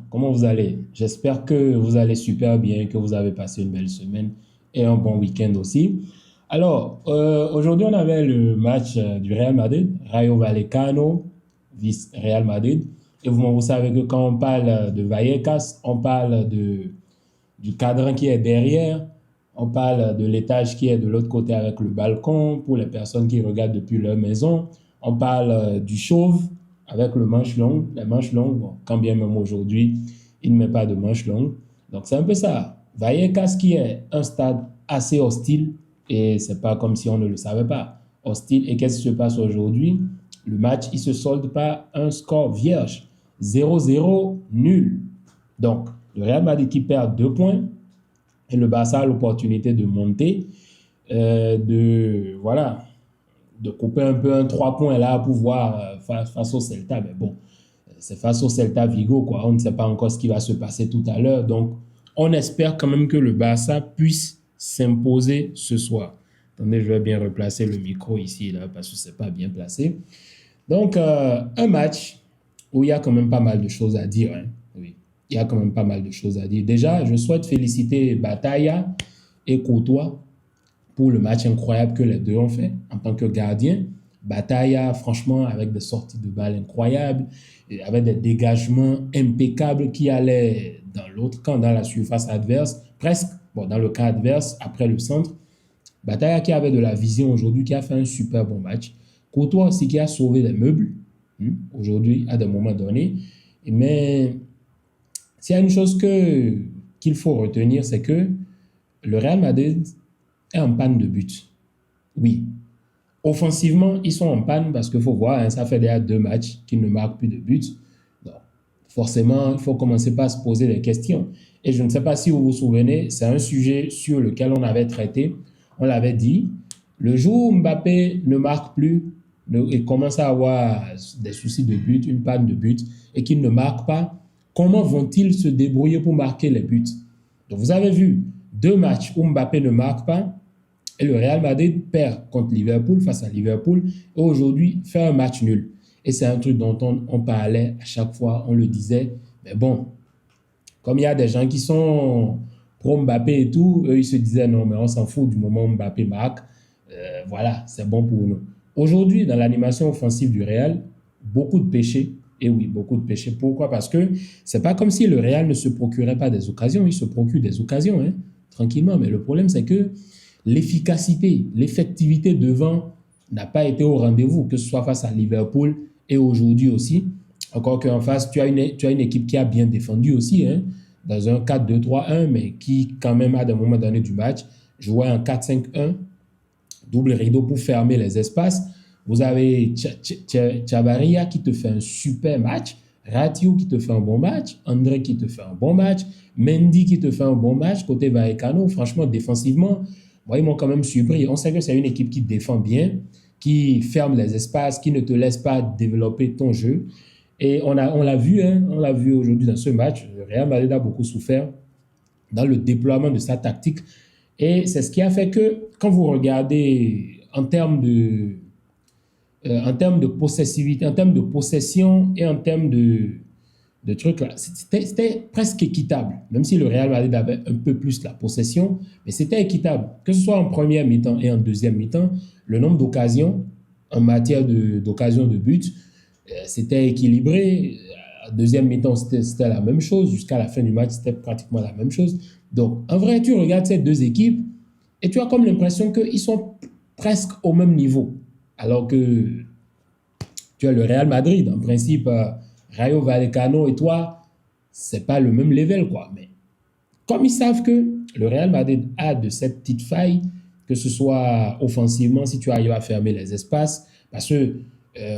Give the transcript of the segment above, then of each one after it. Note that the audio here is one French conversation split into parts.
comment vous allez? J'espère que vous allez super bien, que vous avez passé une belle semaine et un bon week-end aussi. Alors, aujourd'hui, on avait le match du Real Madrid, Rayo Vallecano, vice Real Madrid. Et vous savez que quand on parle de Vallecas, on parle du cadran qui est derrière, on parle de l'étage qui est de l'autre côté avec le balcon pour les personnes qui regardent depuis leur maison. On parle du chauve avec le manche long. Les manches longues, bon, quand bien même aujourd'hui, il ne met pas de manches longues. Donc c'est un peu ça. Vallecas qui est un stade assez hostile et c'est pas comme si on ne le savait pas. Hostile. Et qu'est-ce qui se passe aujourd'hui? Le match, il se solde par un score vierge. 0-0, nul. Donc, le Real Madrid qui perd 2 points et le Barça a l'opportunité de monter, voilà, de couper un peu un 3 points là pour voir face au Celta. Mais bon, c'est face au Celta Vigo, quoi. On ne sait pas encore ce qui va se passer tout à l'heure. Donc, on espère quand même que le Barça puisse s'imposer ce soir. Attendez, je vais bien replacer le micro ici, là, parce que ce n'est pas bien placé. Donc, un match où il y a quand même pas mal de choses à dire. Hein. Oui, il y a quand même pas mal de choses à dire. Déjà, je souhaite féliciter Bataya et Courtois pour le match incroyable que les deux ont fait en tant que gardien. Bataya, franchement, avec des sorties de balles incroyables, avec des dégagements impeccables qui allaient dans l'autre camp, dans la surface adverse, presque, bon, dans le camp adverse, après le centre. Bataya qui avait de la vision aujourd'hui, qui a fait un super bon match. Courtois aussi qui a sauvé des meubles aujourd'hui à des moments donnés. Mais s'il y a une chose qu'il faut retenir, c'est que le Real Madrid est en panne de but. Oui. Offensivement, ils sont en panne parce qu'il faut voir, hein, ça fait déjà 2 matchs qu'ils ne marquent plus de buts. Donc, forcément, il faut commencer par se poser des questions. Et je ne sais pas si vous vous souvenez, c'est un sujet sur lequel on avait traité. On l'avait dit, le jour où Mbappé ne marque plus et commence à avoir des soucis de but, une panne de but, et qu'il ne marque pas, comment vont-ils se débrouiller pour marquer les buts? Donc vous avez vu 2 matchs où Mbappé ne marque pas, et le Real Madrid perd contre Liverpool, face à Liverpool, et aujourd'hui fait un match nul. Et c'est un truc dont on parlait à chaque fois, on le disait, mais bon, comme il y a des gens qui sont pro Mbappé et tout, eux, ils se disaient non, mais on s'en fout du moment où Mbappé marque. Voilà, c'est bon pour nous. Aujourd'hui, dans l'animation offensive du Real, beaucoup de péchés. Et oui, beaucoup de péchés. Pourquoi? Parce que c'est pas comme si le Real ne se procurait pas des occasions. Il se procure des occasions, hein, tranquillement. Mais le problème, c'est que l'efficacité, l'effectivité devant n'a pas été au rendez-vous, que ce soit face à Liverpool et aujourd'hui aussi. Encore qu'en face, tu as une équipe qui a bien défendu aussi, hein, dans un 4-2-3-1, mais qui, quand même, à des moments donnés du match, jouait en 4-5-1, double rideau pour fermer les espaces. Vous avez Chavarria qui te fait un super match, Ratiu qui te fait un bon match, André qui te fait un bon match, Mendy qui te fait un bon match, côté Vallecano. Franchement, défensivement, moi, ils m'ont quand même surpris. On sait que c'est une équipe qui défend bien, qui ferme les espaces, qui ne te laisse pas développer ton jeu. Et on l'a vu, hein, on l'a vu aujourd'hui dans ce match. Le Real Madrid a beaucoup souffert dans le déploiement de sa tactique. Et c'est ce qui a fait que, quand vous regardez en termes de possessivité, en termes de possession et en termes de trucs là, c'était presque équitable. Même si le Real Madrid avait un peu plus la possession, mais c'était équitable. Que ce soit en première mi-temps et en deuxième mi-temps, le nombre d'occasions en matière d'occasions de but, c'était équilibré. En deuxième mi-temps, c'était la même chose. Jusqu'à la fin du match, c'était pratiquement la même chose. Donc, en vrai, tu regardes ces deux équipes et tu as comme l'impression qu'ils sont presque au même niveau. Alors que tu as le Real Madrid, en principe, Rayo Vallecano et toi, c'est pas le même level, quoi. Mais comme ils savent que le Real Madrid a de cette petite faille, que ce soit offensivement, si tu arrives à fermer les espaces, parce que,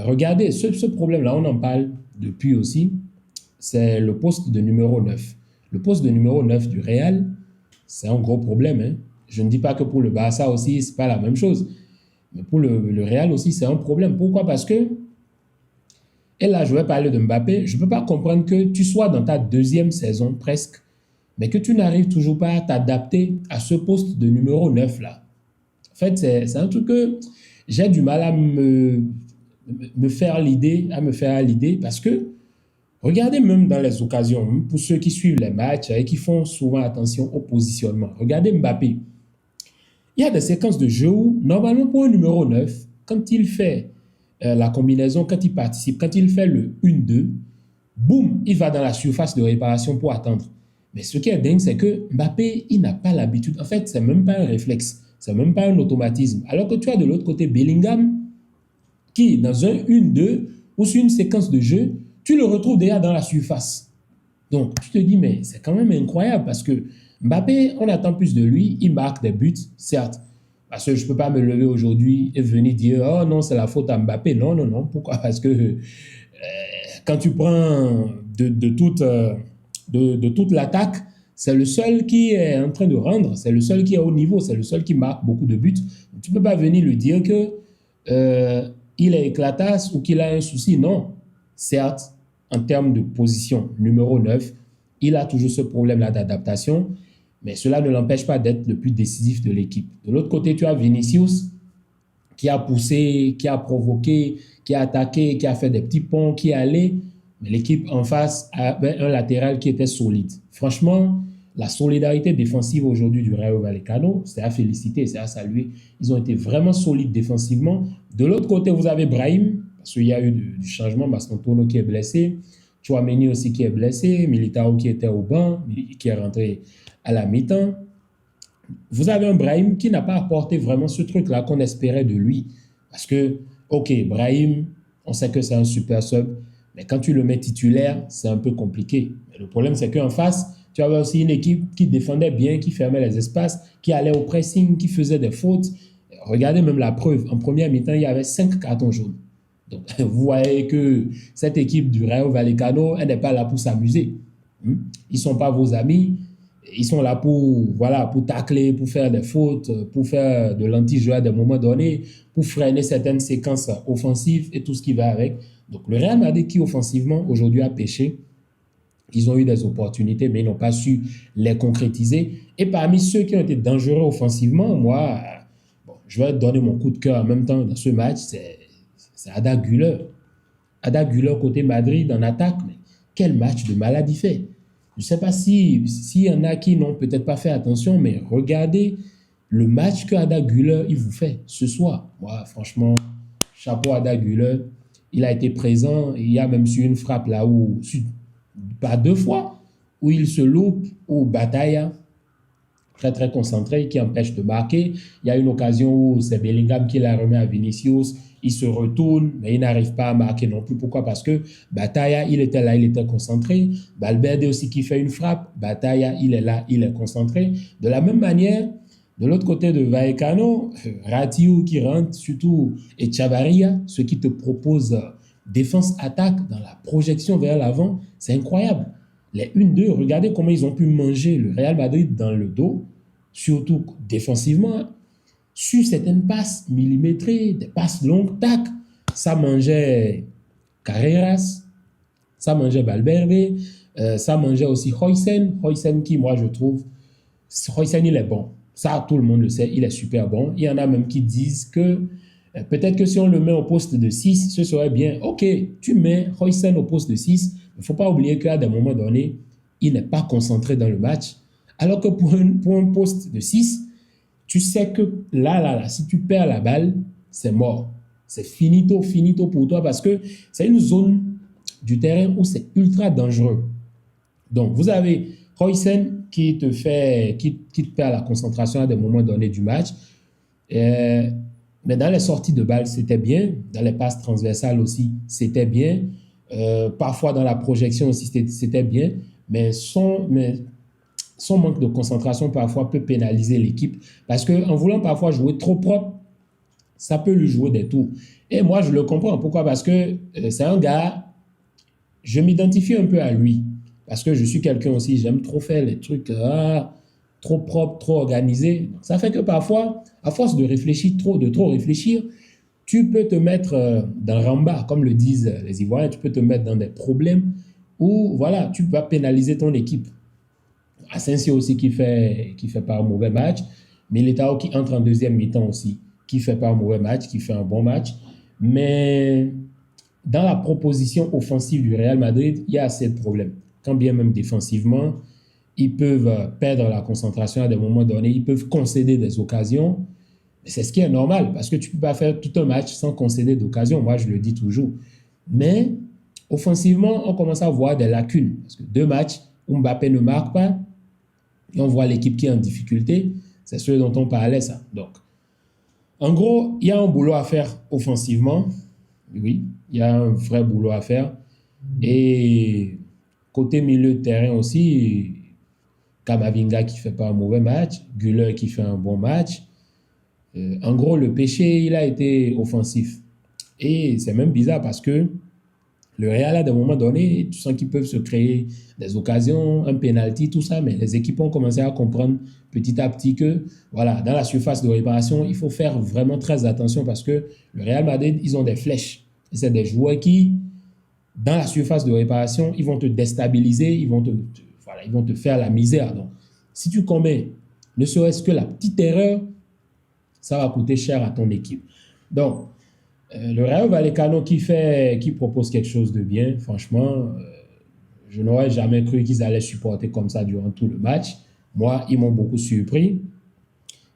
regardez, ce problème-là, on en parle depuis aussi, c'est le poste de numéro 9. Le poste de numéro 9 du Real, c'est un gros problème. Hein. Je ne dis pas que pour le Barça aussi, c'est pas la même chose. Mais pour le Real aussi, c'est un problème. Pourquoi? Parce que, et là, je vais parler de Mbappé, je ne peux pas comprendre que tu sois dans ta deuxième saison presque, mais que tu n'arrives toujours pas à t'adapter à ce poste de numéro 9 là. En fait, c'est un truc que j'ai du mal à me faire l'idée, parce que Regardez même dans les occasions, pour ceux qui suivent les matchs et qui font souvent attention au positionnement. Regardez Mbappé. Il y a des séquences de jeu où, normalement, pour un numéro 9, quand il fait la combinaison, quand il participe, quand il fait le 1-2, boum, il va dans la surface de réparation pour attendre. Mais ce qui est dingue, c'est que Mbappé, il n'a pas l'habitude. En fait, c'est même pas un réflexe, c'est même pas un automatisme. Alors que tu as de l'autre côté Bellingham, qui, dans un 1-2 ou sur une séquence de jeu, tu le retrouves déjà dans la surface. Donc, tu te dis, mais c'est quand même incroyable parce que Mbappé, on attend plus de lui, il marque des buts, certes. Parce que je ne peux pas me lever aujourd'hui et venir dire, oh non, c'est la faute à Mbappé. Non, non, non. Pourquoi? Parce que quand tu prends de toute l'attaque, c'est le seul qui est en train de rendre, c'est le seul qui est au niveau, c'est le seul qui marque beaucoup de buts. Tu ne peux pas venir lui dire que il est éclatasse ou qu'il a un souci. Non. Certes, en termes de position numéro 9, il a toujours ce problème-là d'adaptation, mais cela ne l'empêche pas d'être le plus décisif de l'équipe. De l'autre côté, tu as Vinicius qui a poussé, qui a provoqué, qui a attaqué, qui a fait des petits ponts, qui est allé, mais l'équipe en face avait un latéral qui était solide. Franchement, la solidarité défensive aujourd'hui du Rayo Vallecano, c'est à féliciter, c'est à saluer. Ils ont été vraiment solides défensivement. De l'autre côté, vous avez Brahim, parce qu'il y a eu du changement, Mastontono qui est blessé, Chouameni aussi qui est blessé, Militao qui était au banc, qui est rentré à la mi-temps. Vous avez un Brahim qui n'a pas apporté vraiment ce truc-là qu'on espérait de lui. Parce que, ok, Brahim, on sait que c'est un super sub, mais quand tu le mets titulaire, c'est un peu compliqué. Mais le problème, c'est qu'en face, tu avais aussi une équipe qui défendait bien, qui fermait les espaces, qui allait au pressing, qui faisait des fautes. Regardez même la preuve. En première mi-temps, il y avait 5 cartons jaunes. Donc, vous voyez que cette équipe du Rayo Vallecano, elle n'est pas là pour s'amuser. Ils ne sont pas vos amis. Ils sont là pour, voilà, pour tacler, pour faire des fautes, pour faire de l'anti-jeu à des moments donnés, pour freiner certaines séquences offensives et tout ce qui va avec. Donc, le Real Madrid qui, offensivement, aujourd'hui a pêché, ils ont eu des opportunités, mais ils n'ont pas su les concrétiser. Et parmi ceux qui ont été dangereux offensivement, moi, bon, je vais donner mon coup de cœur en même temps dans ce match, c'est Ada Güler. Ada Güler côté Madrid en attaque, mais quel match de malade il fait. Je ne sais pas s'il y en a qui n'ont peut-être pas fait attention, mais regardez le match que Ada Güler il vous fait ce soir. Moi, franchement, chapeau à Ada Güler. Il a été présent. Il y a même su une frappe là où, pas 2 fois, où il se loupe, où Bataya, très très concentré, qui empêche de marquer. Il y a une occasion où c'est Bellingham qui la remet à Vinicius. Il se retourne, mais il n'arrive pas à marquer non plus. Pourquoi? Parce que Bataya, il était là, il était concentré. Valverde aussi qui fait une frappe. Bataya, il est là, il est concentré. De la même manière, de l'autre côté de Vallecano, Ratiu qui rentre, surtout, et Chavarria, ce qui te propose défense-attaque dans la projection vers l'avant, c'est incroyable. Les 1-2, regardez comment ils ont pu manger le Real Madrid dans le dos, surtout défensivement, sur certaines passes millimétrées, des passes longues, tac, ça mangeait Carreras, ça mangeait Valverde, ça mangeait aussi Huysen qui, moi, je trouve, Huysen, il est bon. Ça, tout le monde le sait, il est super bon. Il y en a même qui disent que peut-être que si on le met au poste de 6, ce serait bien. Ok, tu mets Huysen au poste de 6, mais il ne faut pas oublier qu'à des moments donnés, il n'est pas concentré dans le match. Alors que pour un poste de 6, tu sais que là, si tu perds la balle, c'est mort. C'est finito pour toi parce que c'est une zone du terrain où c'est ultra dangereux. Donc, vous avez Huysen qui te perd la concentration à des moments donnés du match. Mais dans les sorties de balle, c'était bien. Dans les passes transversales aussi, c'était bien. Parfois, dans la projection aussi, c'était bien. Mais son manque de concentration, parfois, peut pénaliser l'équipe. Parce qu'en voulant parfois jouer trop propre, ça peut lui jouer des tours. Et moi, je le comprends. Pourquoi? Parce que c'est un gars, je m'identifie un peu à lui. Parce que je suis quelqu'un aussi, j'aime trop faire les trucs trop propres, trop organisés. Ça fait que parfois, à force de réfléchir de trop réfléchir, tu peux te mettre dans ramba, comme le disent les Ivoiriens, tu peux te mettre dans des problèmes où, voilà, tu vas pénaliser ton équipe. Asensio aussi qui fait pas un mauvais match. Militao qui entre en deuxième mi-temps aussi, qui fait pas un mauvais match, qui fait un bon match. Mais dans la proposition offensive du Real Madrid, il y a assez de problèmes. Quand bien même défensivement, ils peuvent perdre la concentration à des moments donnés, ils peuvent concéder des occasions. C'est ce qui est normal, parce que tu ne peux pas faire tout un match sans concéder d'occasion. Moi, je le dis toujours. Mais offensivement, on commence à voir des lacunes. Parce que 2 matchs où Mbappé ne marque pas, et on voit l'équipe qui est en difficulté. C'est ce dont on parlait, ça. Donc, en gros, il y a un boulot à faire offensivement. Oui, il y a un vrai boulot à faire. Et côté milieu de terrain aussi, Kamavinga qui ne fait pas un mauvais match, Güler qui fait un bon match. En gros, le péché, il a été offensif. Et c'est même bizarre parce que le Real, à des moments donnés, tu sens qu'ils peuvent se créer des occasions, un penalty, tout ça, mais les équipes ont commencé à comprendre petit à petit que, voilà, dans la surface de réparation, il faut faire vraiment très attention parce que le Real Madrid, ils ont des flèches. Et c'est des joueurs qui, dans la surface de réparation, ils vont te déstabiliser, voilà, ils vont te faire la misère. Donc, si tu commets ne serait-ce que la petite erreur, ça va coûter cher à ton équipe. Donc, le Rayo Vallecano qui propose quelque chose de bien, franchement, je n'aurais jamais cru qu'ils allaient supporter comme ça durant tout le match. Moi, ils m'ont beaucoup surpris.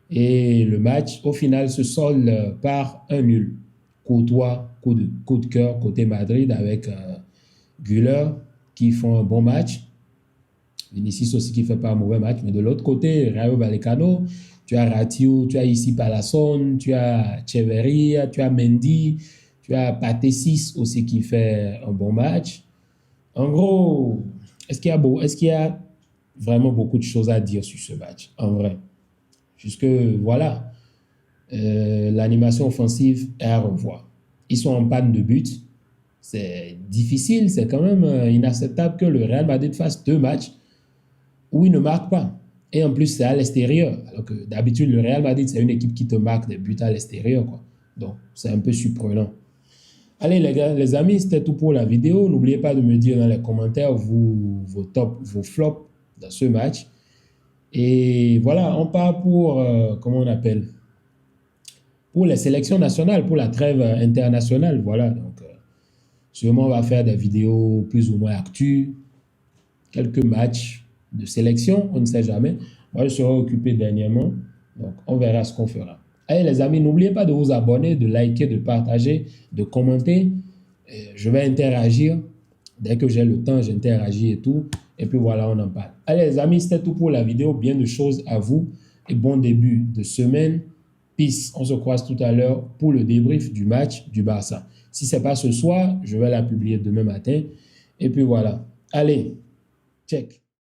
Et le match, au final, se solde par un nul. Courtois, coup de cœur côté Madrid avec Güler qui font un bon match. Vinicius aussi qui ne fait pas un mauvais match. Mais de l'autre côté, Rayo Vallecano, tu as Ratiu, tu as ici Palasson, tu as Cheverria, tu as Mendy, tu as Patesis aussi qui fait un bon match. En gros, est-ce qu'il y a vraiment beaucoup de choses à dire sur ce match, en vrai? Puisque, voilà, l'animation offensive est à revoir. Ils sont en panne de but. C'est difficile, c'est quand même inacceptable que le Real Madrid fasse 2 matchs où il ne marque pas. Et en plus, c'est à l'extérieur. Alors que d'habitude, le Real Madrid, c'est une équipe qui te marque des buts à l'extérieur, quoi. Donc, c'est un peu surprenant. Allez, les gars, les amis, c'était tout pour la vidéo. N'oubliez pas de me dire dans les commentaires vos tops, vos flops dans ce match. Et voilà, on part pour, comment on appelle? Pour les sélections nationales, pour la trêve internationale. Voilà, donc, sûrement, on va faire des vidéos plus ou moins actu, quelques matchs de sélection, on ne sait jamais. Moi, je serai occupé dernièrement, donc on verra ce qu'on fera. Allez les amis, n'oubliez pas de vous abonner, de liker, de partager, de commenter. Je vais interagir. Dès que j'ai le temps, j'interagis et tout. Et puis voilà, on en parle. Allez les amis, c'était tout pour la vidéo. Bien de choses à vous et bon début de semaine. Peace. On se croise tout à l'heure pour le débrief du match du Barça. Si ce n'est pas ce soir, je vais la publier demain matin. Et puis voilà. Allez, check.